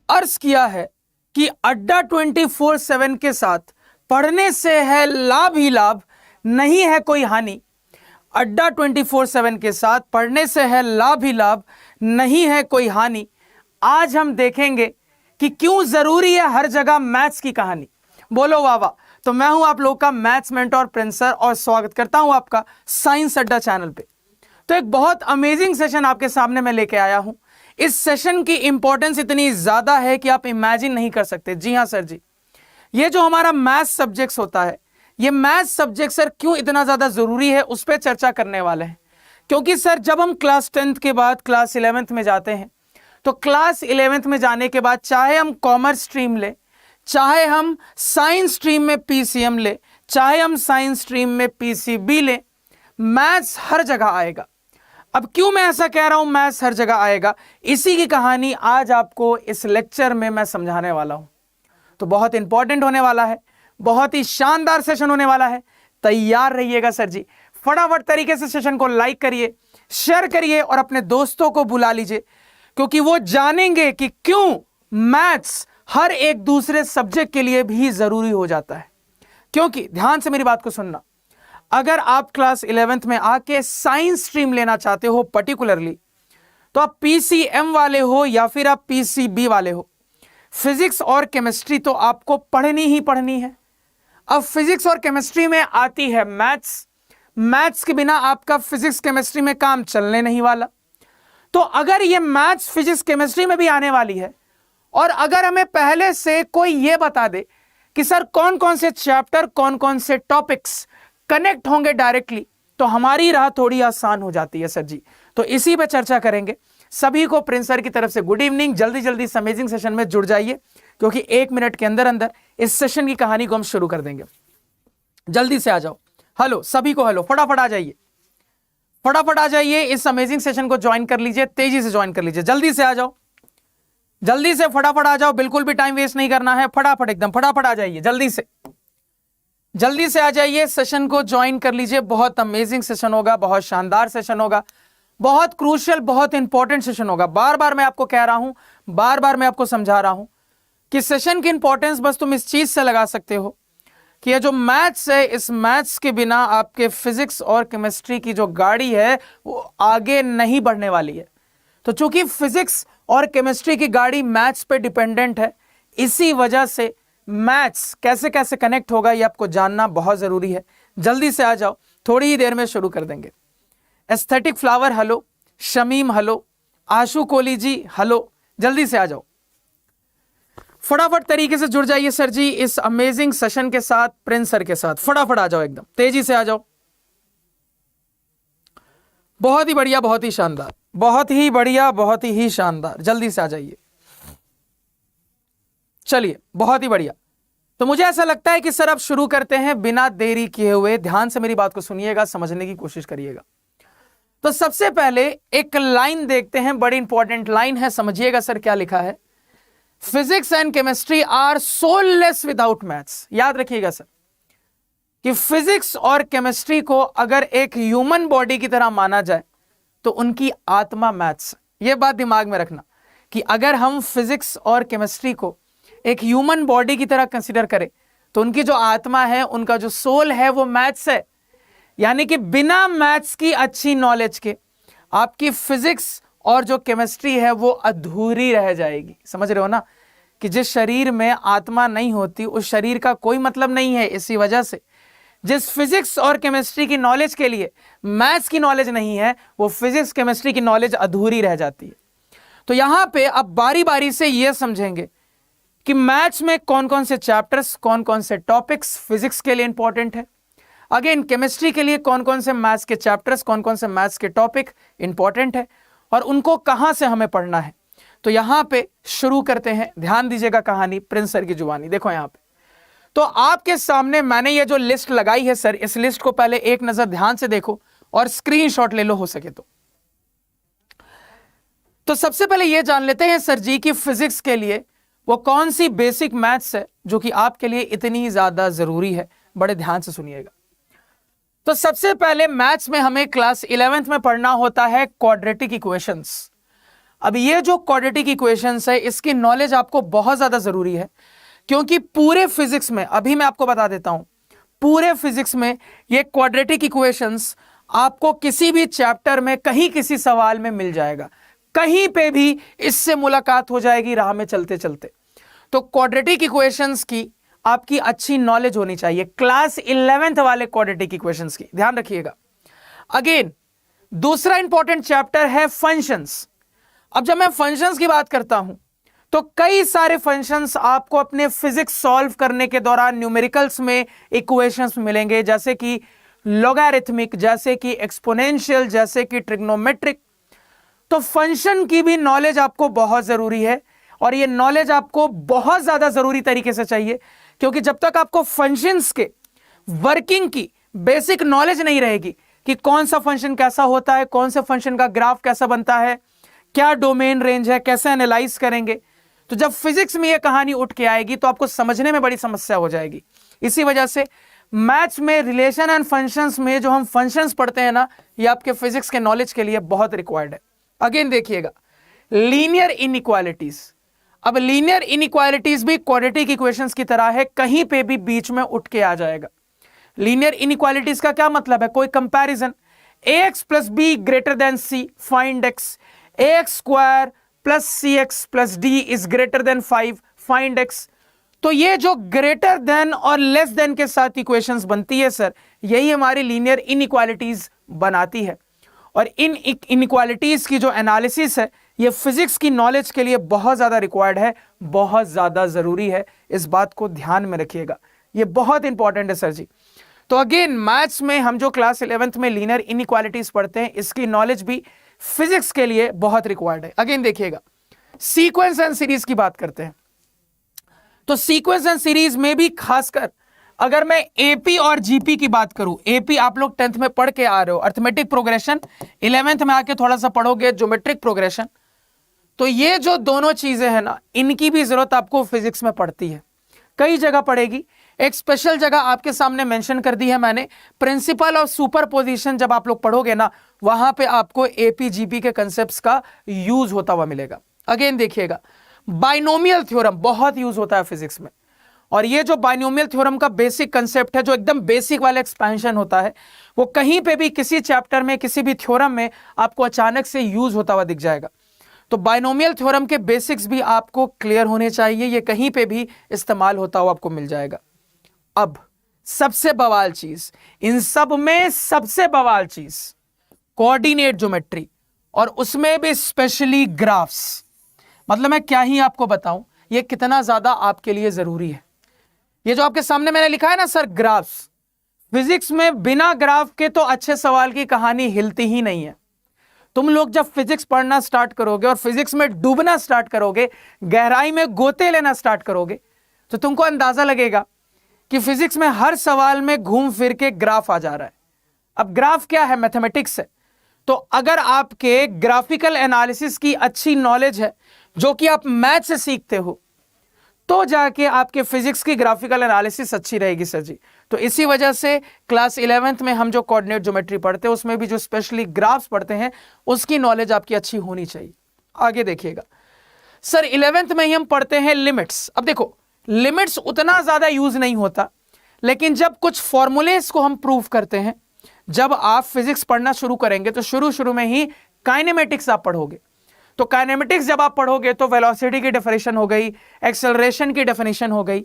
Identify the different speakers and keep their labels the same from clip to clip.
Speaker 1: अर्ज किया है कि अड्डा 24/7 के साथ पढ़ने से है लाभ ही लाभ, नहीं है कोई हानि। अड्डा 24/7 के साथ पढ़ने से है लाभ ही लाभ, नहीं है कोई हानि। आज हम देखेंगे कि क्यों जरूरी है हर जगह मैथ्स की कहानी। बोलो वाह वाह। तो मैं हूं आप लोग का मैथ्स मेंटोर प्रिंस सर और स्वागत करता हूं आपका साइंस अड्डा चैनल पे। तो एक बहुत अमेजिंग सेशन आपके सामने मैं लेके आया हूं। इस सेशन की इंपॉर्टेंस इतनी ज्यादा है कि आप इमेजिन नहीं कर सकते। जी हां सर जी, ये जो हमारा मैथ्स सब्जेक्ट्स होता है, ये मैथ्स सब्जेक्ट सर क्यों इतना ज्यादा जरूरी है उस पर चर्चा करने वाले हैं। क्योंकि सर जब हम क्लास 10th के बाद क्लास 11th में जाते हैं, तो क्लास 11th में जाने के बाद चाहे हम कॉमर्स स्ट्रीम ले, चाहे हम साइंस स्ट्रीम में पीसीएम ले, चाहे हम साइंस स्ट्रीम में पीसीबी ले, मैथ्स हर जगह आएगा। अब क्यों मैं ऐसा कह रहा हूं मैथ्स हर जगह आएगा, इसी की कहानी आज आपको इस लेक्चर में मैं समझाने वाला हूं। तो बहुत इंपॉर्टेंट होने वाला है, बहुत ही शानदार सेशन होने वाला है। तैयार रहिएगा सर जी। फटाफट तरीके से सेशन को लाइक करिए, शेयर करिए और अपने दोस्तों को बुला लीजिए, क्योंकि वो जानेंगे कि क्यों मैथ्स हर एक दूसरे सब्जेक्ट के लिए भी जरूरी हो जाता है। क्योंकि ध्यान से मेरी बात को सुनना, अगर आप क्लास 11th में आके साइंस स्ट्रीम लेना चाहते हो पर्टिकुलरली, तो आप पीसीएम वाले हो या फिर आप पीसीबी वाले हो, फिजिक्स और केमिस्ट्री तो आपको पढ़नी ही पढ़नी है। अब फिजिक्स और केमिस्ट्री में आती है मैथ्स, मैथ्स के बिना आपका फिजिक्स केमिस्ट्री में काम चलने नहीं वाला। तो अगर ये मैथ्स फिजिक्स केमिस्ट्री में भी आने वाली है, और अगर हमें पहले से कोई ये बता दे कि सर कौन कौन से चैप्टर, कौन कौन से टॉपिक्स कनेक्ट होंगे डायरेक्टली, तो हमारी राह थोड़ी आसान हो जाती है सर जी। तो इसी पे चर्चा करेंगे। सभी को प्रिंस सर की तरफ से गुड इवनिंग। जल्दी जल्दी इस अमेजिंग सेशन में जुड़ जाइए, क्योंकि 1 मिनट के अंदर अंदर इस सेशन की कहानी को हम शुरू कर देंगे। जल्दी से आ जाओ। हेलो सभी को, हेलो, फटाफट आ जाइए, फटाफट आ जाइए, इस अमेजिंग सेशन को ज्वाइन कर लीजिए, तेजी से ज्वाइन कर लीजिए। जल्दी से आ जाओ, जल्दी से फटाफट आ जाओ, बिल्कुल भी टाइम वेस्ट नहीं करना है। फटाफट एकदम फटाफट आ जाइए, जल्दी से आ जाइए, सेशन को ज्वाइन कर लीजिए। बहुत अमेजिंग सेशन होगा, बहुत शानदार सेशन होगा, बहुत क्रूशियल, बहुत इंपॉर्टेंट सेशन होगा। बार बार मैं आपको कह रहा हूं, बार बार मैं आपको समझा रहा हूं कि सेशन की इंपॉर्टेंस बस तुम इस चीज से लगा सकते हो कि ये जो मैथ्स है, इस मैथ्स के बिना आपके फिजिक्स और केमिस्ट्री की जो गाड़ी है वो आगे नहीं बढ़ने वाली है। तो चूंकि फिजिक्स और केमिस्ट्री की गाड़ी मैथ्स पे डिपेंडेंट है, इसी वजह से मैथ्स कैसे कैसे कनेक्ट होगा ये आपको जानना बहुत जरूरी है। जल्दी से आ जाओ, थोड़ी ही देर में शुरू कर देंगे। Aesthetic flower hello, Shamim hello, Ashu Kohli ji hello, जल्दी से आ जाओ, फटाफट तरीके से जुड़ जाइए सर जी इस अमेजिंग सेशन के साथ, प्रिंस सर के साथ। फटाफट आ जाओ, एकदम तेजी से आ जाओ। बहुत ही बढ़िया, बहुत ही शानदार, बहुत ही बढ़िया, बहुत ही शानदार, जल्दी से आ जाइए। चलिए, बहुत ही बढ़िया। तो मुझे ऐसा लगता है कि सर अब शुरू करते हैं बिना देरी किए हुए। ध्यान से मेरी बात को सुनिएगा, समझने की कोशिश करिएगा। तो सबसे पहले एक लाइन देखते हैं, बड़ी इंपॉर्टेंट लाइन है, समझिएगा सर क्या लिखा है। Physics and chemistry are soulless without maths. याद रखिएगा सर कि फिजिक्स और केमिस्ट्री को अगर एक ह्यूमन बॉडी की तरह माना जाए तो उनकी आत्मा मैथ्स। ये बात दिमाग में रखना कि अगर हम फिजिक्स और केमिस्ट्री को एक ह्यूमन बॉडी की तरह कंसीडर करें तो उनकी जो आत्मा है, उनका जो सोल है, वो मैथ्स है। यानी कि बिना मैथ्स की अच्छी नॉलेज के आपकी फिजिक्स और जो केमिस्ट्री है वो अधूरी रह जाएगी। समझ रहे हो ना कि जिस शरीर में आत्मा नहीं होती उस शरीर का कोई मतलब नहीं है। इसी वजह से जिस फिजिक्स और केमिस्ट्री की नॉलेज के लिए मैथ्स की नॉलेज नहीं है, वो फिजिक्स केमिस्ट्री की नॉलेज अधूरी रह जाती है। तो यहां पे अब बारी बारी से ये समझेंगे कि मैथ्स में कौन कौन से चैप्टर्स, कौन कौन से टॉपिक्स फिजिक्स के लिए इंपॉर्टेंट है, अगेन केमिस्ट्री के लिए कौन कौन से मैथ्स के चैप्टर्स, कौन कौन से मैथ्स के टॉपिक इंपॉर्टेंट है और उनको कहां से हमें पढ़ना है। तो यहां पे शुरू करते हैं। ध्यान दीजिएगा कहानी प्रिंस सर की जुबानी। देखो यहां पे तो आपके सामने मैंने ये जो लिस्ट लगाई है सर, इस लिस्ट को पहले एक नजर ध्यान से देखो और स्क्रीनशॉट ले लो हो सके तो सबसे पहले ये जान लेते हैं सर जी कि फिजिक्स के लिए वो कौन सी बेसिक मैथ्स है जो कि आपके लिए इतनी ज्यादा जरूरी है। बड़े ध्यान से सुनिएगा। तो सबसे पहले मैथ्स में हमें क्लास 11th में पढ़ना होता है क्वाड्रेटिक इक्वेशंस। अब ये जो क्वाड्रेटिक इक्वेशंस है इसकी नॉलेज आपको बहुत ज्यादा जरूरी है, क्योंकि पूरे फिजिक्स में, अभी मैं आपको बता देता हूं, पूरे फिजिक्स में ये क्वाड्रेटिक इक्वेशंस आपको किसी भी चैप्टर में कहीं किसी सवाल में मिल जाएगा, कहीं पे भी इससे मुलाकात हो जाएगी राह में चलते चलते। तो क्वाड्रेटिक इक्वेशंस की आपकी अच्छी नॉलेज होनी चाहिए, क्लास 11th वाले क्वाड्रेटिक इक्वेशंस की, ध्यान रखिएगा। अगेन दूसरा इंपॉर्टेंट चैप्टर है फंक्शंस। अब जब मैं फंक्शंस की बात करता हूं तो कई सारे फंक्शंस आपको अपने फिजिक्स सॉल्व करने के दौरान न्यूमेरिकल्स में इक्वेशंस मिलेंगे, जैसे कि लॉगरिथमिक, जैसे कि एक्सपोनेंशियल, जैसे कि ट्रिग्नोमेट्रिक। तो फंक्शन की भी नॉलेज आपको बहुत जरूरी है, और ये नॉलेज आपको बहुत ज्यादा जरूरी तरीके से चाहिए, क्योंकि जब तक आपको फंक्शंस के वर्किंग की बेसिक नॉलेज नहीं रहेगी कि कौन सा फंक्शन कैसा होता है, कौन से फंक्शन का ग्राफ कैसा बनता है, क्या डोमेन रेंज है, कैसे एनालाइज करेंगे, तो जब फिजिक्स में ये कहानी उठ के आएगी तो आपको समझने में बड़ी समस्या हो जाएगी। इसी वजह से मैथ्स में रिलेशन एंड फंक्शंस में जो हम फंक्शंस पढ़ते हैं ना, ये आपके फिजिक्स के नॉलेज के लिए बहुत रिक्वायर्ड है। अगेन देखिएगा, लीनियर इनइक्वालिटीज। अब लीनियर इनइक्वालिटीज भी क्वाड्रेटिक इक्वेशंस की तरह है, कहीं पे भी बीच में उठ के आ जाएगा। लीनियर इनइक्वालिटीज का क्या मतलब है? कोई comparison, ax plus B greater than C, find x, ax square plus C X plus D is greater than 5, find x। तो ये जो ग्रेटर देन और लेस देन के साथ इक्वेशंस बनती है सर, यही हमारी लीनियर इनइक्वालिटीज बनाती है। और इन इनइक्वालिटीज की जो एनालिसिस है, ये फिजिक्स की नॉलेज के लिए बहुत ज्यादा रिक्वायर्ड है, बहुत ज्यादा जरूरी है। इस बात को ध्यान में रखिएगा, ये बहुत इंपॉर्टेंट है सर जी। तो अगेन मैथ्स में हम जो क्लास 11th में लीनियर इनइक्वालिटीज पढ़ते हैं, इसकी नॉलेज भी फिजिक्स के लिए बहुत रिक्वायर्ड है। अगेन देखिएगा, सीक्वेंस एंड सीरीज की बात करते हैं, तो सीक्वेंस एंड सीरीज में भी खासकर अगर मैं एपी और जीपी की बात करूं, एपी आप लोग 10th में पढ़ के आ रहे हो, अर्थमेटिक प्रोग्रेशन, 11th में आके थोड़ा सा पढ़ोगे ज्योमेट्रिक प्रोग्रेशन। तो ये जो दोनों चीजें हैं ना, इनकी भी जरूरत आपको फिजिक्स में पड़ती है, कई जगह पड़ेगी। एक स्पेशल जगह आपके सामने मेंशन कर दी है मैंने, प्रिंसिपल ऑफ सुपरपोजिशन, जब आप लोग पढ़ोगे ना, वहां पे आपको एपी जीपी के कंसेप्ट्स का यूज होता हुआ मिलेगा। अगेन देखिएगा, बाइनोमियल थ्योरम बहुत यूज होता है फिजिक्स में, और ये जो बाइनोमियल थ्योरम का बेसिक कंसेप्ट है, जो एकदम बेसिक वाला एक्सपेंशन होता है, वो कहीं पे भी किसी चैप्टर में, किसी भी थ्योरम में आपको अचानक से यूज होता हुआ दिख जाएगा। तो बाइनोमियल थ्योरम के बेसिक्स भी आपको क्लियर होने चाहिए, ये कहीं पे भी इस्तेमाल होता हुआ आपको मिल जाएगा। अब सबसे बवाल चीज, इन सब में सबसे बवाल चीज कोऑर्डिनेट ज्योमेट्री, और उसमें भी स्पेशली ग्राफ्स। मतलब मैं क्या ही आपको बताऊं, ये कितना ज्यादा आपके लिए जरूरी है। ये जो आपके सामने मैंने लिखा है ना सर, ग्राफ्स, फिजिक्स में बिना ग्राफ के तो अच्छे सवाल की कहानी हिलती ही नहीं है। तुम लोग जब फिजिक्स पढ़ना स्टार्ट करोगे और फिजिक्स में डूबना स्टार्ट करोगे, गहराई में गोते लेना स्टार्ट करोगे, तो तुमको अंदाजा लगेगा कि फिजिक्स में हर सवाल में घूम फिर के ग्राफ आ जा रहा है। अब ग्राफ क्या है? मैथमेटिक्स है। तो अगर आपके ग्राफिकल एनालिसिस की अच्छी नॉलेज है, जो कि आप मैथ से सीखते हो, तो जाके आपके फिजिक्स की ग्राफिकल एनालिसिस अच्छी रहेगी सर जी। तो इसी वजह से क्लास 11th में हम जो कोऑर्डिनेट ज्योमेट्री पढ़ते हैं, उसमें भी जो स्पेशली ग्राफ्स पढ़ते हैं, उसकी नॉलेज आपकी अच्छी होनी चाहिए। आगे देखिएगा सर, 11th में ही हम पढ़ते हैं लिमिट्स। अब देखो, लिमिट्स उतना ज्यादा यूज नहीं होता, लेकिन जब कुछ फॉर्मूलेस को हम प्रूव करते हैं, जब आप फिजिक्स पढ़ना शुरू करेंगे तो शुरू में ही काइनेमेटिक्स आप पढ़ोगे। तो काइनेमेटिक्स जब आप पढ़ोगे तो वेलोसिटी की डेफिनेशन हो गई, एक्सेलरेशन की डेफिनेशन हो गई,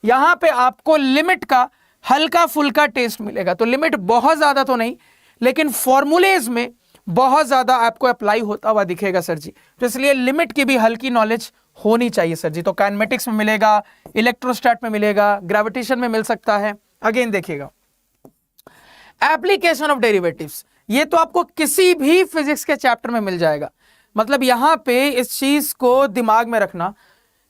Speaker 1: यहां पे आपको लिमिट का हल्का फुल्का टेस्ट मिलेगा। तो लिमिट बहुत ज्यादा तो नहीं, लेकिन फॉर्मूलेज में बहुत ज्यादा आपको अप्लाई होता हुआ दिखेगा सर जी। तो इसलिए लिमिट की भी हल्की नॉलेज होनी चाहिए सर जी। तो काइनेमेटिक्स में मिलेगा, इलेक्ट्रोस्टैट में मिलेगा, ग्रेविटेशन में मिल सकता है। अगेन देखिएगा, एप्लीकेशन ऑफ डेरिवेटिव्स, ये तो आपको किसी भी फिजिक्स के चैप्टर में मिल जाएगा। मतलब यहां पे इस चीज को दिमाग में रखना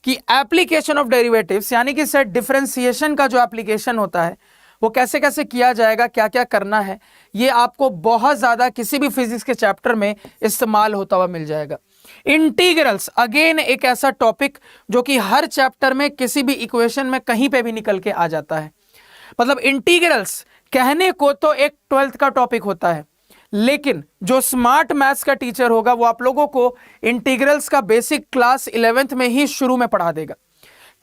Speaker 1: कि एप्लीकेशन ऑफ डेरिवेटिव्स, यानी कि सर डिफरेंशिएशन का जो एप्लीकेशन होता है, वो कैसे कैसे किया जाएगा, क्या क्या करना है, ये आपको बहुत ज्यादा किसी भी फिजिक्स के चैप्टर में इस्तेमाल होता हुआ मिल जाएगा। इंटीग्रल्स, अगेन एक ऐसा टॉपिक जो कि हर चैप्टर में किसी भी इक्वेशन में कहीं पे भी निकल के आ जाता है। मतलब इंटीग्रल्स कहने को तो एक 12th का टॉपिक होता है, लेकिन जो स्मार्ट मैथ्स का टीचर होगा वो आप लोगों को इंटीग्रल्स का बेसिक क्लास 11th में ही शुरू में पढ़ा देगा,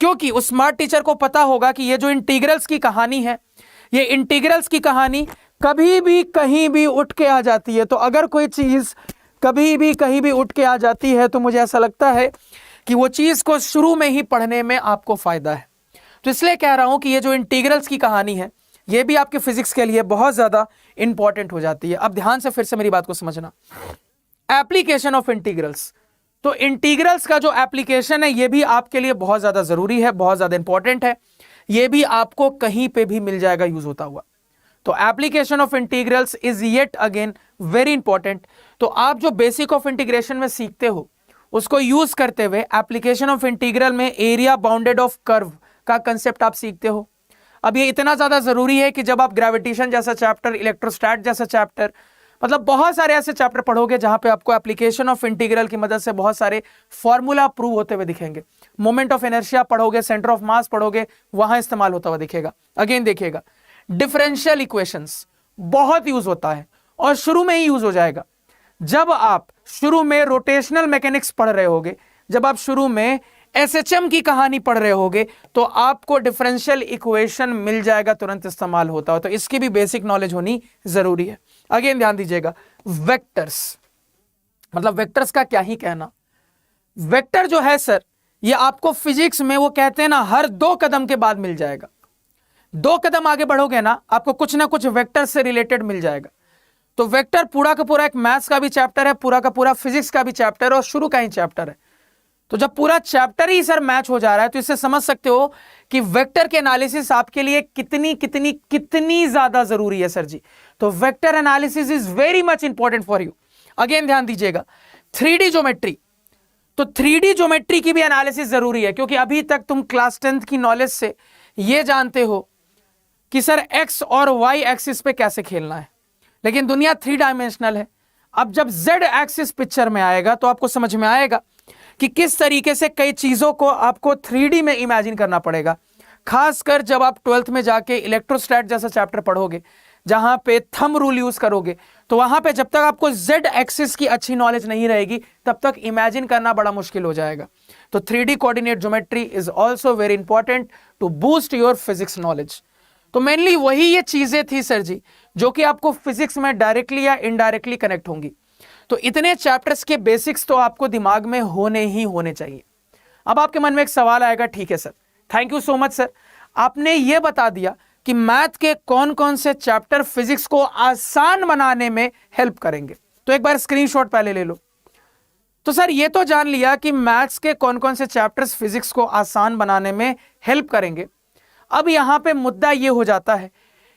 Speaker 1: क्योंकि उस स्मार्ट टीचर को पता होगा कि ये जो इंटीग्रल्स की कहानी है, ये इंटीग्रल्स की कहानी कभी भी कहीं भी उठ के आ जाती है। तो अगर कोई चीज कभी भी कहीं भी उठ के आ जाती है तो मुझे ऐसा लगता है कि वो चीज को शुरू में ही पढ़ने में आपको फायदा है। तो इसलिए कह रहा हूं कि ये जो इंटीग्रल्स की कहानी है ये भी आपके फिजिक्स के लिए बहुत ज्यादा इंपॉर्टेंट हो जाती है। अब ध्यान से फिर से मेरी बात को समझना। एप्लीकेशन ऑफ इंटीग्रल्स, तो इंटीग्रल्स का जो एप्लीकेशन है ये भी आपके लिए बहुत ज्यादा जरूरी है, बहुत ज्यादा इंपॉर्टेंट है। ये भी आपको कहीं पे भी मिल जाएगा यूज होता हुआ। तो application of integrals is yet again very important. तो आप जो बेसिक ऑफ इंटीग्रेशन में सीखते हो उसको यूज करते हुए एप्लीकेशन ऑफ इंटीग्रल में एरिया बाउंडेड ऑफ कर्व का कंसेप्ट आप सीखते हो। अब ये इतना ज्यादा जरूरी है कि जब आप ग्रेविटेशन जैसा चैप्टर, इलेक्ट्रोस्टैट जैसा चैप्टर, मतलब बहुत सारे ऐसे चैप्टर पढ़ोगे जहां पे आपको एप्लीकेशन ऑफ इंटीग्रल की मदद से बहुत सारे फॉर्मूला प्रूव होते हुए दिखेंगे। मोमेंट ऑफ इनर्शिया पढ़ोगे, सेंटर ऑफ मास पढ़ोगे, वहां इस्तेमाल होता हुआ दिखेगा। अगेन देखिएगा, डिफरेंशियल इक्वेशंस बहुत यूज होता है और शुरू में ही यूज हो जाएगा। जब आप शुरू में रोटेशनल मैकेनिक्स पढ़ रहे होगे, जब आप शुरू में एसएचएम की कहानी पढ़ रहे होगे, तो आपको डिफरेंशियल इक्वेशन मिल जाएगा, तुरंत इस्तेमाल होता हो। तो इसकी भी बेसिक नॉलेज होनी जरूरी है। अगेन ध्यान दीजिएगा, वेक्टर्स, मतलब वेक्टर्स का क्या ही कहना। वेक्टर जो है सर, ये आपको फिजिक्स में वो कहते हैं ना, हर 2 कदम के बाद मिल जाएगा। 2 कदम आगे बढ़ोगे ना, आपको कुछ ना कुछ वेक्टर से रिलेटेड मिल जाएगा। तो वेक्टर पूरा का पूरा एक मैथ्स का भी चैप्टर है, पूरा का पूरा फिजिक्स का भी चैप्टर है और शुरू का ही चैप्टर है। तो जब पूरा चैप्टर ही सर मैच हो जा रहा है तो इससे समझ सकते हो कि वेक्टर के एनालिसिस आपके लिए कितनी कितनी कितनी ज्यादा जरूरी है सर जी। तो vector analysis is very much important for you. Again ध्यान दीजिएगा, 3D ज्योमेट्री, तो 3D ज्योमेट्री की भी एनालिसिस जरूरी है, क्योंकि अभी तक तुम क्लास 10th की नॉलेज से ये जानते हो कि सर एक्स और वाई एक्सिस पे कैसे खेलना है, लेकिन दुनिया 3 डायमेंशनल है। अब जब जेड एक्सिस पिक्चर में आएगा तो आपको समझ में आएगा कि किस तरीके से कई चीजों को आपको 3D में इमेजिन करना पड़ेगा। खासकर जब आप 12th में जाके इलेक्ट्रोस्टैट जैसा चैप्टर पढ़ोगे, जहां पे थंब रूल यूज करोगे, तो वहां पे जब तक आपको जेड एक्सिस की अच्छी नॉलेज नहीं रहेगी तब तक इमेजिन करना बड़ा मुश्किल हो जाएगा। तो 3D coordinate geometry is also very important to boost your physics knowledge. तो मेनली वही ये चीजें थी सर जी जो कि आपको फिजिक्स में डायरेक्टली या इनडायरेक्टली कनेक्ट होंगी। तो इतने चैप्टर्स के बेसिक्स तो आपको दिमाग में होने ही होने चाहिए। अब आपके मन में एक सवाल आएगा, ठीक है sir, thank you so much sir, आपने ये बता दिया कि मैथ के कौन कौन से चैप्टर फिजिक्स को आसान बनाने में हेल्प करेंगे। तो एक बार स्क्रीनशॉट पहले ले लो। तो सर ये तो जान लिया कि मैथ्स के कौन कौन से चैप्टर्स फिजिक्स को आसान बनाने में हेल्प करेंगे। अब यहां पे मुद्दा ये हो जाता है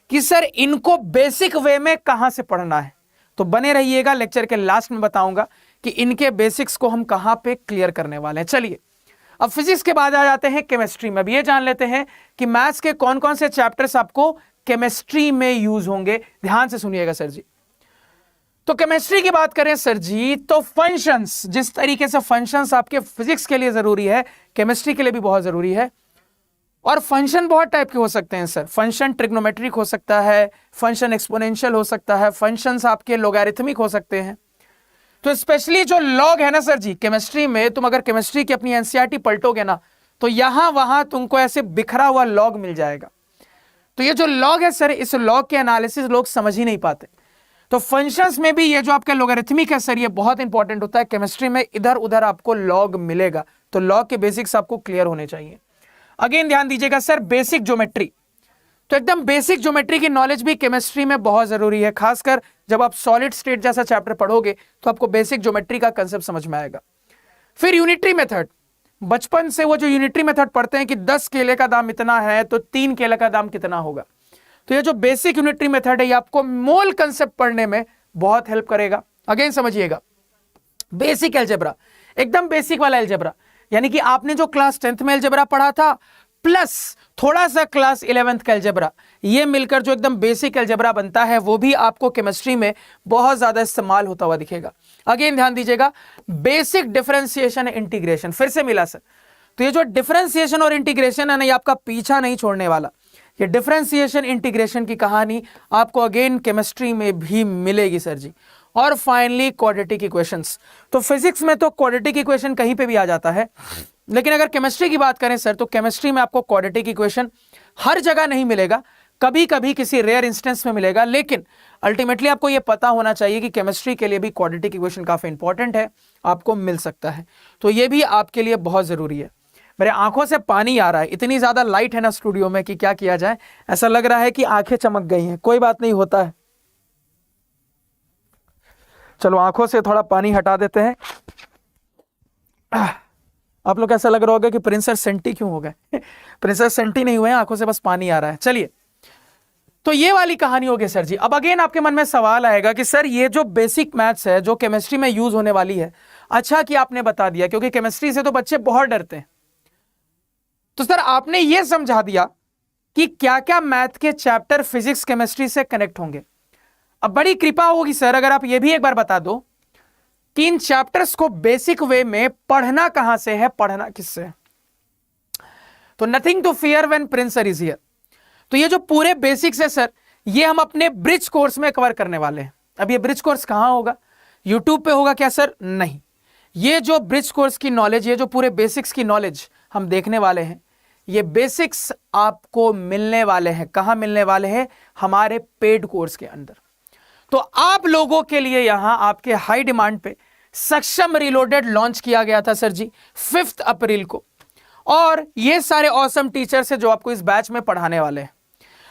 Speaker 1: कि सर इनको बेसिक वे में कहां से पढ़ना है। तो बने रहिएगा, लेक्चर के लास्ट में बताऊंगा कि इनके बेसिक्स को हम कहां पे क्लियर करने वाले हैं। चलिए अब फिजिक्स के बाद आ जाते हैं केमिस्ट्री में। अब ये जान लेते हैं कि मैथ्स के कौन कौन से चैप्टर्स आपको केमिस्ट्री में यूज होंगे। ध्यान से सुनिएगा सर जी। तो केमिस्ट्री की बात करें सर जी, तो फंक्शंस, जिस तरीके से फंक्शंस आपके फिजिक्स के लिए जरूरी है, केमिस्ट्री के लिए भी बहुत जरूरी है। और फंक्शन बहुत टाइप के हो सकते हैं सर। फंक्शन ट्रिग्नोमेट्रिक हो सकता है, फंक्शन एक्सपोनेंशियल हो सकता है, फंक्शंस आपके लोगैरिथमिक हो सकते हैं। तो स्पेशली जो लॉग है ना सर जी, केमिस्ट्री में तुम अगर केमिस्ट्री की अपनी एनसीईआरटी पलटोगे ना तो यहां वहां तुमको ऐसे बिखरा हुआ लॉग मिल जाएगा। तो ये जो लॉग है सर, इस लॉग के एनालिसिस लोग समझ ही नहीं पाते। तो फंक्शंस में भी ये जो आपका लोगैरिथमिक है सर, ये बहुत इंपॉर्टेंट होता है। केमिस्ट्री में इधर उधर आपको लॉग मिलेगा, तो लॉग के बेसिक्स आपको क्लियर होने चाहिए। अगेन ध्यान दीजिएगा सर, बेसिक ज्योमेट्री, तो एकदम बेसिक ज्योमेट्री की नॉलेज भी केमिस्ट्री में बहुत जरूरी है। खासकर जब आप सॉलिड स्टेट जैसा चैप्टर पढ़ोगे तो आपको बेसिक ज्योमेट्री का कंसेप्ट समझ में आएगा। फिर यूनिटरी मेथड, बचपन से वो जो यूनिटरी मेथड पढ़ते हैं कि 10 केले का दाम इतना है तो 3 केले का दाम कितना होगा। तो ये जो बेसिक यूनिटरी मेथड है ये आपको मोल कंसेप्ट पढ़ने में बहुत हेल्प करेगा। अगेन समझिएगा, बेसिक अलजेब्रा, एकदम बेसिक वाला अलजेब्रा, यानी कि आपने जो क्लास 10th में अलजेब्रा पढ़ा था प्लस थोड़ा सा क्लास 11th का अलजेब्रा, ये मिलकर जो एकदम बेसिक अलजेब्रा बनता है वो भी आपको केमिस्ट्री में बहुत ज्यादा इस्तेमाल होता हुआ दिखेगा। अगेन ध्यान दीजिएगा, बेसिक डिफरेंशिएशन इंटीग्रेशन, फिर से मिला सर। तो ये जो डिफरेंशिएशन और इंटीग्रेशन है ना, ये आपका पीछा नहीं छोड़ने वाला। ये डिफरेंशिएशन इंटीग्रेशन की कहानी आपको अगेन केमिस्ट्री में भी मिलेगी सर जी। और फाइनली क्वाड्रेटिक इक्वेशंस। तो फिजिक्स में तो क्वाड्रेटिक इक्वेशन कहीं पे भी आ जाता है, लेकिन अगर केमिस्ट्री की बात करें सर तो केमिस्ट्री में आपको क्वाड्रेटिक इक्वेशन हर जगह नहीं मिलेगा, कभी कभी किसी रेयर इंस्टेंस में मिलेगा, लेकिन अल्टीमेटली आपको यह पता होना चाहिए कि केमिस्ट्री के लिए भी क्वाड्रेटिक इक्वेशन काफी इंपॉर्टेंट है, आपको मिल सकता है। तो यह भी आपके लिए बहुत जरूरी है। मेरे आंखों से पानी आ रहा है, इतनी ज्यादा लाइट है ना स्टूडियो में कि क्या किया जाए, ऐसा लग रहा है कि आंखें चमक गई हैं। कोई बात नहीं, होता है। चलो आंखों से थोड़ा पानी हटा देते हैं। आप लोग ऐसा लग रहा होगा कि प्रिंसेस सेंटी क्यों हो गए। प्रिंसेस सेंटी नहीं हुए हैं, आंखों से बस पानी आ रहा है। चलिए, तो ये वाली कहानी हो गई सर जी। अब अगेन आपके मन में सवाल आएगा कि सर ये जो बेसिक मैथ्स है जो केमिस्ट्री में यूज होने वाली है, अच्छा कि आपने बता दिया, क्योंकि केमिस्ट्री से तो बच्चे बहुत डरते हैं। तो सर आपने ये समझा दिया कि क्या क्या मैथ के चैप्टर फिजिक्स केमिस्ट्री से कनेक्ट होंगे। अब बड़ी कृपा होगी सर अगर आप ये भी एक बार बता दो कि इन चैप्टर्स को बेसिक वे में पढ़ना कहां से है, पढ़ना किससे है। तो nothing to fear when Prince sir is here. तो ये जो पूरे बेसिक्स है सर, ये हम अपने ब्रिज कोर्स में कवर करने वाले हैं। अब ये ब्रिज कोर्स कहां होगा, यूट्यूब पे होगा क्या सर? नहीं, ये जो ब्रिज कोर्स की नॉलेज, ये जो पूरे बेसिक्स की नॉलेज हम देखने वाले हैं, ये बेसिक्स आपको मिलने वाले हैं। कहां मिलने वाले हैं? हमारे पेड कोर्स के अंदर। तो आप लोगों के लिए यहां आपके हाई डिमांड पे सक्षम रिलोडेड लॉन्च किया गया था सर जी 5 अप्रैल को, और ये सारे ऑसम टीचर्स हैं जो आपको इस बैच में पढ़ाने वाले हैं।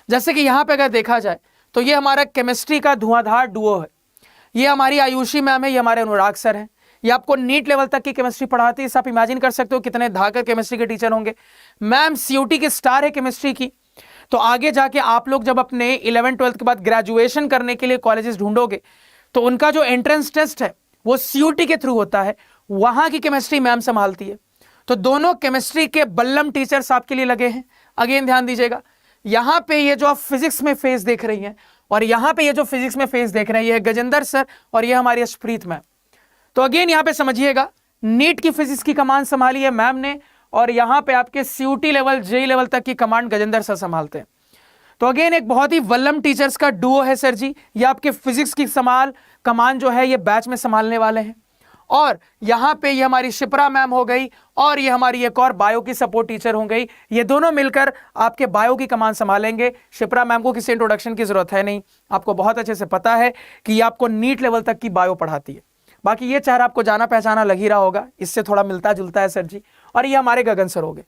Speaker 1: जैसे कि यहां पे अगर देखा जाए तो ये हमारा केमिस्ट्री का धुआंधार डुओ है। ये हमारी आयुषी मैम है, ये हमारे अनुराग सर हैं। ये आपको नीट लेवल तक की केमिस्ट्री पढ़ाती है। इस आप इमेजिन कर सकते हो कितने धाकर केमिस्ट्री के टीचर होंगे। मैम सीयूटी की स्टार है केमिस्ट्री की। तो आगे जाके आप लोग जब अपने 11th-12th के बाद ग्रेजुएशन करने के लिए कॉलेजेस ढूंढोगे तो उनका जो एंट्रेंस टेस्ट है वो सीयूटी के थ्रू होता है, वहां की केमिस्ट्री मैम संभालती है। तो दोनों केमिस्ट्री के बल्लम टीचर्स आपके लिए लगे हैं। अगेन ध्यान दीजिएगा, यहां पे ये जो आप फिजिक्स में फेस देख रही हैं और यहां पे ये जो फिजिक्स में फेस देख रहे हैं, ये है गजेंद्र सर और ये हमारी यशप्रीत मैम। तो अगेन यहां पे समझिएगा, नीट की फिजिक्स की कमांड संभाली है मैम ने, और यहां पे आपके सीयूटी लेवल, जेई लेवल तक की कमांड गजेंद्र सर संभालते हैं। तो अगेन एक बहुत ही वल्लम टीचर्स का डुओ है सर जी। ये आपके फिजिक्स की कमांड जो है ये बैच में संभालने वाले हैं। और यहां पे ये हमारी शिप्रा मैम हो गई और ये हमारी एक और बायो की सपोर्ट टीचर हो गई। ये दोनों मिलकर आपके बायो की कमांड संभालेंगे। शिप्रा मैम को किसी इंट्रोडक्शन की जरूरत है नहीं, आपको बहुत अच्छे से पता है कि ये आपको नीट लेवल तक की बायो पढ़ाती है। बाकी ये चेहरा आपको जाना पहचाना लग ही रहा होगा, इससे थोड़ा मिलता जुलता है सर जी। और ये हमारे गगन सर हो गए।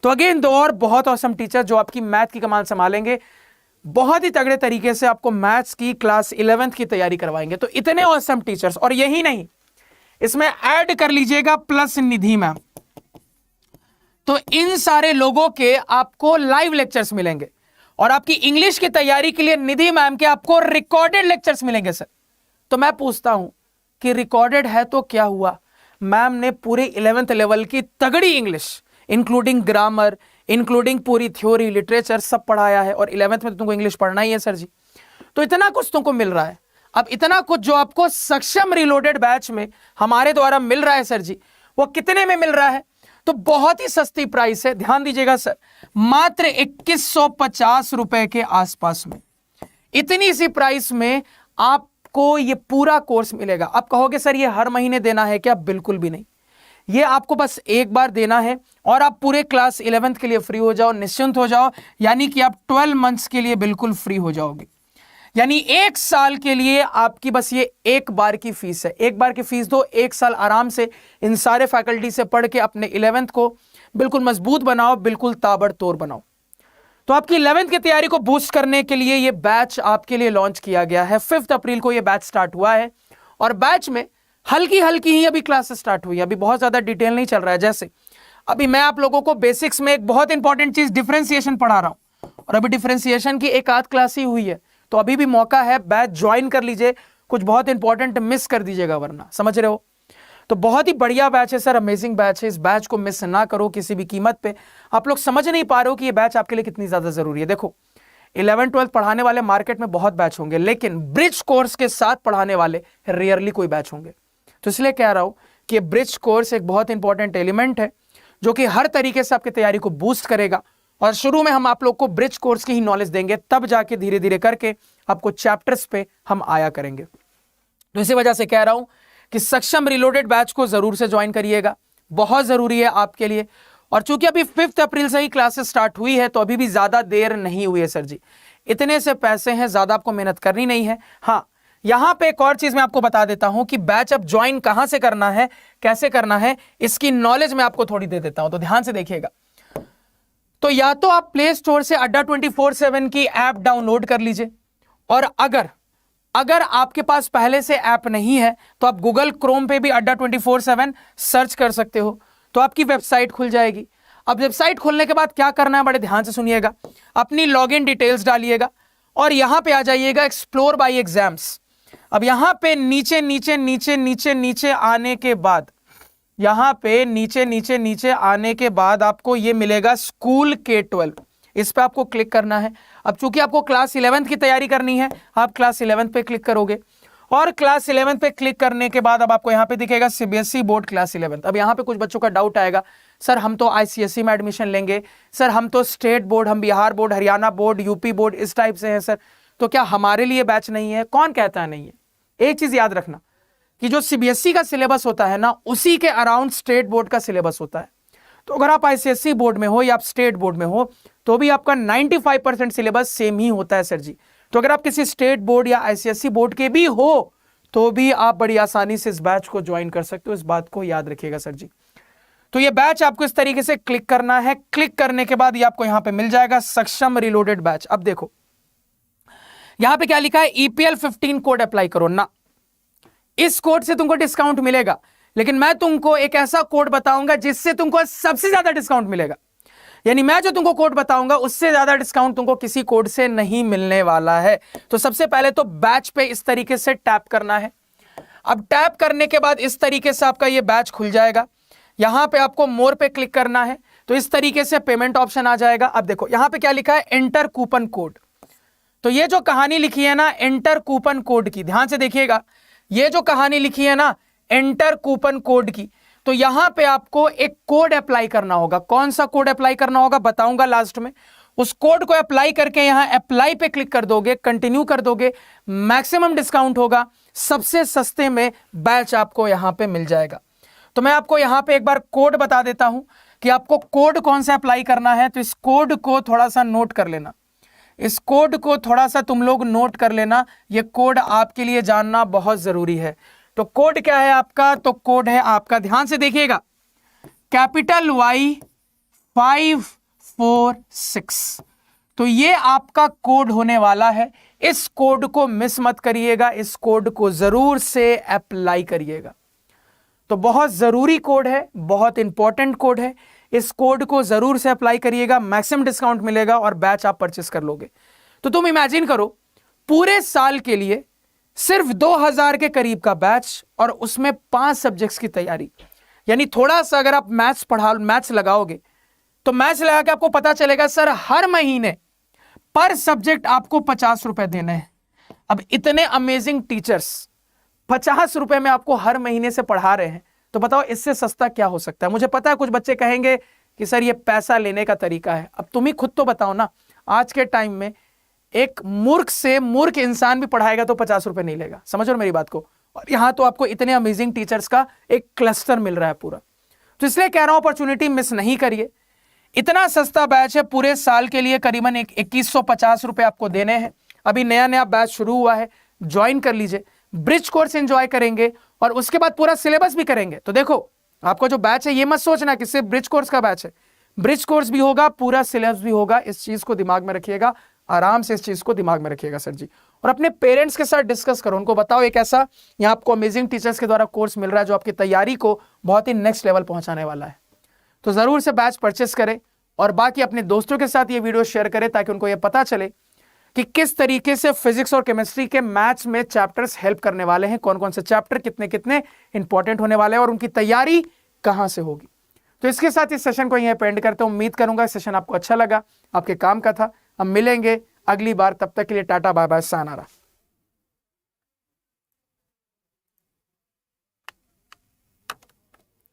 Speaker 1: तो अगेन दो और बहुत औसम टीचर जो आपकी मैथ की कमांड संभालेंगे, बहुत ही तगड़े तरीके से आपको मैथ्स की क्लास 11th की तैयारी करवाएंगे। तो इतने औसम टीचर्स, और यही नहीं, इसमें ऐड कर लीजिएगा प्लस निधि मैम। तो इन सारे लोगों के आपको लाइव लेक्चर्स मिलेंगे, और आपकी इंग्लिश की तैयारी के लिए निधि मैम के आपको रिकॉर्डेड लेक्चर्स मिलेंगे सर। तो मैं पूछता हूं कि रिकॉर्डेड है तो क्या हुआ, मैम ने पूरे 11th लेवल की तगड़ी इंग्लिश इंक्लूडिंग ग्रामर, इंक्लूडिंग पूरी थ्योरी, लिटरेचर सब पढ़ाया है, और 11th में तो तुमको इंग्लिश पढ़ना ही है सर जी। तो इतना कुछ तुमको मिल रहा है। अब इतना कुछ जो आपको सक्षम रिलोडेड बैच में हमारे द्वारा मिल रहा है सर जी, वो कितने में मिल रहा है? तो बहुत ही सस्ती प्राइस है, ध्यान दीजिएगा सर, मात्र 2150 रुपए के आसपास में। इतनी सी प्राइस में आपको ये पूरा कोर्स मिलेगा। आप कहोगे सर ये हर महीने देना है क्या? बिल्कुल भी नहीं, ये आपको बस एक बार देना है और आप पूरे क्लास 11th के लिए फ्री हो जाओ, निश्चिंत हो जाओ। यानी कि आप 12 मंथ्स के लिए बिल्कुल फ्री हो जाओगे। यानी 1 साल के लिए आपकी बस ये एक बार की फीस है। एक बार की फीस दो, 1 साल आराम से इन सारे फैकल्टी से पढ़ के अपने 11th को बिल्कुल मजबूत बनाओ, बिल्कुल ताबड़तोड़ बनाओ। तो आपकी 11th की तैयारी को बूस्ट करने के लिए ये बैच आपके लिए लॉन्च किया गया है। 5 अप्रैल को ये बैच स्टार्ट हुआ है, और बैच में हल्की हल्की ही अभी क्लासेस स्टार्ट हुई है, अभी बहुत ज्यादा डिटेल नहीं चल रहा है। जैसे अभी मैं आप लोगों को बेसिक्स में एक बहुत इंपॉर्टेंट चीज डिफरेंशिएशन पढ़ा रहा हूं, और अभी डिफरेंशिएशन की एक आध क्लास ही हुई है। तो अभी भी मौका है, बैच ज्वाइन कर लीजिए, कुछ बहुत इंपॉर्टेंट मिस कर दीजिएगा वरना, समझ रहे हो। तो बहुत ही बढ़िया बैच है सर, अमेजिंग बैच है। इस बैच को मिस ना करो किसी भी कीमत पे। आप लोग समझ नहीं पा रहे हो कि ये बैच आपके लिए कितनी ज्यादा जरूरी है। देखो 11th-12th पढ़ाने वाले मार्केट में बहुत बैच होंगे, लेकिन ब्रिज कोर्स के साथ पढ़ाने वाले रेयरली कोई बैच होंगे। तो इसलिए कह रहा हूं कि ब्रिज कोर्स एक बहुत इंपॉर्टेंट एलिमेंट है जो कि हर तरीके से आपकी तैयारी को बूस्ट करेगा। और शुरू में हम आप लोग को ब्रिज कोर्स की ही नॉलेज देंगे, तब जाके धीरे धीरे करके आपको चैप्टर्स पे हम आया करेंगे। तो इसी वजह से कह रहा हूं कि सक्षम रिलोडेड बैच को जरूर से ज्वाइन करिएगा, बहुत जरूरी है आपके लिए। और चूंकि अभी 5 अप्रैल से ही क्लासेस स्टार्ट हुई है, तो अभी भी ज्यादा देर नहीं हुई है सर जी, इतने से पैसे हैं, ज्यादा आपको मेहनत करनी नहीं है। हाँ, यहां पे एक और चीज मैं आपको बता देता हूं कि बैच अब ज्वाइन कहां से करना है, कैसे करना है, इसकी नॉलेज मैं आपको थोड़ी दे देता हूं, तो ध्यान से देखिएगा। तो या तो आप प्ले स्टोर से अड्डा 24/7 की ऐप डाउनलोड कर लीजिए, और अगर आपके पास पहले से ऐप नहीं है तो आप गूगल क्रोम पे भी अड्डा 24/7 सर्च कर सकते हो, तो आपकी वेबसाइट खुल जाएगी। अब वेबसाइट खुलने के बाद क्या करना है, बड़े ध्यान से सुनिएगा, अपनी लॉगिन डिटेल्स डालिएगा और यहां पे आ जाइएगा एक्सप्लोर बाय एग्जाम्स। अब यहां पे नीचे नीचे नीचे नीचे नीचे आने के बाद, यहां पे नीचे नीचे नीचे आने के बाद आपको ये मिलेगा स्कूल K-12, इस पे आपको क्लिक करना है। अब चूंकि आपको क्लास 11th की तैयारी करनी है, आप क्लास 11th पे क्लिक करोगे, और क्लास 11th पे क्लिक करने के बाद अब आपको यहां पे दिखेगा CBSE बोर्ड क्लास 11th। अब यहां पे कुछ बच्चों का डाउट आएगा, सर हम तो ICSE में एडमिशन लेंगे, सर हम तो स्टेट बोर्ड, हम Bihar board, Haryana board, UP board इस टाइप से हैं सर, तो क्या हमारे लिए बैच नहीं है? कौन कहता है नहीं है? एक चीज याद रखना कि जो CBSE का सिलेबस होता है ना, उसी के अराउंड स्टेट बोर्ड का सिलेबस होता है। तो अगर आप ICSE बोर्ड में हो या आप स्टेट बोर्ड में हो, तो भी आपका 95% सिलेबस सेम ही होता है सर जी। तो अगर आप किसी स्टेट बोर्ड या ICSE बोर्ड के भी हो, तो भी आप बड़ी आसानी से इस बैच को ज्वाइन कर सकते हो, इस बात को याद रखिएगा सर जी। तो ये बैच आपको इस तरीके से क्लिक करना है, क्लिक करने के बाद ये आपको यहां पे मिल जाएगा सक्षम रिलोडेड बैच। अब देखो यहां पे क्या लिखा है, EPL 15 कोड अप्लाई करो ना, इस कोड से तुमको डिस्काउंट मिलेगा, लेकिन मैं तुमको एक ऐसा कोड बताऊंगा जिससे तुमको सबसे ज्यादा डिस्काउंट मिलेगा। यानी मैं जो तुमको कोड बताऊंगा उससे ज्यादा डिस्काउंट तुमको किसी कोड से नहीं मिलने वाला है। तो सबसे पहले तो बैच पे इस तरीके से टैप करना है। अब टैप करने के बाद इस तरीके से आपका ये बैच खुल जाएगा। यहां पे आपको मोर पे क्लिक करना है, तो इस तरीके से पेमेंट ऑप्शन आ जाएगा। अब देखो यहां पे क्या लिखा है, एंटर कूपन कोड। तो ये जो कहानी लिखी है ना एंटर कूपन कोड की, ध्यान से देखिएगा, ये जो कहानी लिखी है ना एंटर कूपन कोड की, तो यहां पे आपको एक कोड अप्लाई करना होगा। कौन सा कोड अप्लाई करना होगा बताऊंगा लास्ट में। उस कोड को अप्लाई करके यहां अप्लाई पे क्लिक कर दोगे, कंटिन्यू कर दोगे, मैक्सिमम डिस्काउंट होगा, सबसे सस्ते में बैच आपको यहां पे मिल जाएगा। तो मैं आपको यहां पे एक बार कोड बता देता हूं कि आपको कोड कौन सा अप्लाई करना है। तो इस कोड को थोड़ा सा नोट कर लेना, इस कोड को थोड़ा सा तुम लोग नोट कर लेना, ये कोड आपके लिए जानना बहुत जरूरी है। तो कोड क्या है आपका, तो कोड है आपका, ध्यान से देखिएगा, कैपिटल Y 546। तो ये आपका कोड होने वाला है। इस कोड को मिस मत करिएगा, इस कोड को जरूर से अप्लाई करिएगा। तो बहुत जरूरी कोड है, बहुत इंपॉर्टेंट कोड है, इस कोड को जरूर से अप्लाई करिएगा, मैक्सिमम डिस्काउंट मिलेगा और बैच आप परचेस कर लोगे। तो तुम इमेजिन करो पूरे साल के लिए सिर्फ 2000 के करीब का बैच, और उसमें 5 सब्जेक्ट्स की तैयारी। यानी थोड़ा सा अगर आप मैथ्स लगाओगे, तो मैथ्स लगा के आपको पता चलेगा सर हर महीने पर सब्जेक्ट आपको 50 रुपए देने हैं। अब इतने अमेजिंग टीचर्स 50 रुपए में आपको हर महीने से पढ़ा रहे हैं, तो बताओ इससे सस्ता क्या हो सकता है। मुझे पता है कुछ बच्चे कहेंगे कि सर ये पैसा लेने का तरीका है। अब तुम ही खुद तो बताओ ना, आज के टाइम में एक मूर्ख से मूर्ख इंसान भी पढ़ाएगा तो 50 रुपए नहीं लेगा, समझ रहे हो मेरी बात को। और यहां तो आपको इतने अमेजिंग टीचर्स का एक क्लस्टर मिल रहा है पूरा। तो इसलिए कह रहा हूं अपॉर्चुनिटी मिस नहीं करिए। इतना सस्ता बैच है, पूरे साल के लिए करीबन 2150 रुपए आपको देने हैं। अभी नया नया बैच शुरू हुआ है, ज्वाइन कर लीजिए, ब्रिज कोर्स एंजॉय करेंगे और उसके बाद पूरा सिलेबस भी करेंगे। तो देखो आपका जो बैच है ये मत सोचना कि सिर्फ ब्रिज कोर्स का बैच है, ब्रिज कोर्स भी होगा, पूरा सिलेबस भी होगा। इस चीज को दिमाग में रखिएगा, आराम से इस चीज को दिमाग में रखिएगा सर जी। और अपने पेरेंट्स के साथ डिस्कस करो, उनको बताओ एक ऐसा यहाँ आपको अमेजिंग टीचर्स के द्वारा कोर्स मिल रहा है जो आपकी तैयारी को बहुत ही नेक्स्ट लेवल पहुंचाने वाला है। तो जरूर से बैच परचेस करें और बाकी अपने दोस्तों के साथ ये वीडियो शेयर करें ताकि उनको ये पता चले कि किस तरीके से फिजिक्स और केमिस्ट्री के मैथ्स में चैप्टर्स हेल्प करने वाले हैं, कौन कौन से चैप्टर कितने कितने इंपॉर्टेंट होने वाले हैं और उनकी तैयारी कहां से होगी। तो इसके साथ इस सेशन को यहीं पे एंड करते हैं। उम्मीद करूंगा सेशन आपको अच्छा लगा, आपके काम का था। हम मिलेंगे अगली बार, तब तक के लिए टाटा बाय बाय, सायनारा।